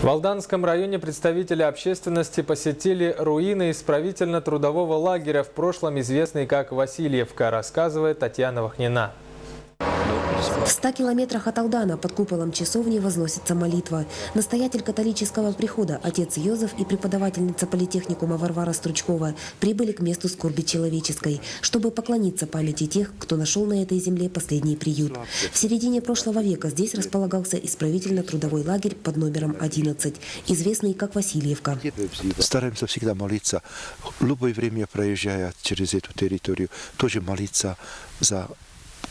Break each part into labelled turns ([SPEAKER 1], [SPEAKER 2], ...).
[SPEAKER 1] В Алданском районе представители общественности посетили руины исправительно-трудового лагеря, в прошлом известный как Васильевка, рассказывает Татьяна Вахнина.
[SPEAKER 2] В 100 километрах от Алдана под куполом часовни возносится молитва. Настоятель католического прихода отец Йозеф и преподавательница политехникума Варвара Стручкова прибыли к месту скорби человеческой, чтобы поклониться памяти тех, кто нашел на этой земле последний приют. В середине прошлого века здесь располагался исправительно-трудовой лагерь под номером 11, известный как Васильевка.
[SPEAKER 3] Стараемся всегда молиться, в любое время проезжая через эту территорию, тоже молиться за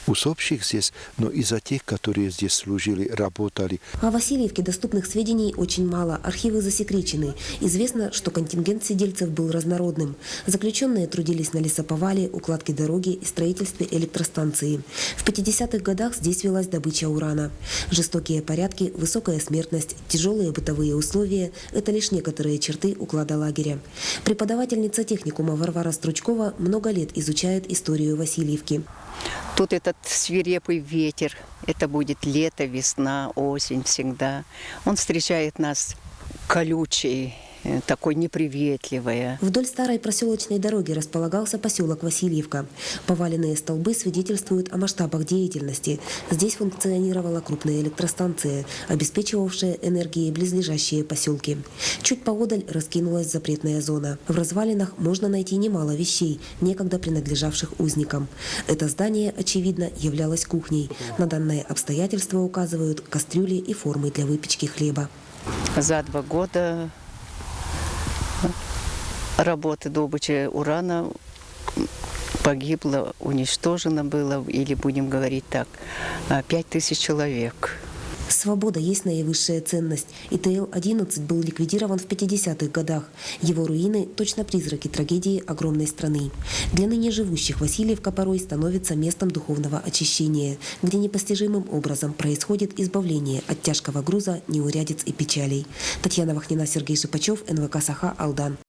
[SPEAKER 3] усопших здесь, но и за тех, которые здесь служили, работали.
[SPEAKER 2] О Васильевке доступных сведений очень мало, архивы засекречены. Известно, что контингент сидельцев был разнородным. Заключенные трудились на лесоповале, укладке дороги и строительстве электростанции. В 50-х годах здесь велась добыча урана. Жестокие порядки, высокая смертность, тяжелые бытовые условия – это лишь некоторые черты уклада лагеря. Преподавательница техникума Варвара Стручкова много лет изучает историю Васильевки.
[SPEAKER 4] Тут этот свирепый ветер, это будет лето, весна, осень всегда. Он встречает нас колючий, такой неприветливый.
[SPEAKER 2] Вдоль старой проселочной дороги располагался поселок Васильевка. Поваленные столбы свидетельствуют о масштабах деятельности. Здесь функционировала крупная электростанция, обеспечивавшая энергией близлежащие поселки. Чуть поодаль раскинулась запретная зона. В развалинах можно найти немало вещей, некогда принадлежавших узникам. Это здание, очевидно, являлось кухней. На данное обстоятельство указывают кастрюли и формы для выпечки хлеба.
[SPEAKER 4] За 2 года работы добычи урана погибло, уничтожено было, или будем говорить так, 5000 человек.
[SPEAKER 2] Свобода есть наивысшая ценность. ИТЛ-11 был ликвидирован в 50-х годах. Его руины – точно призраки трагедии огромной страны. Для ныне живущих Васильевка порой становится местом духовного очищения, где непостижимым образом происходит избавление от тяжкого груза неурядиц и печалей. Татьяна Вахнина, Сергей Шипачев, НВК «Саха», Алдан.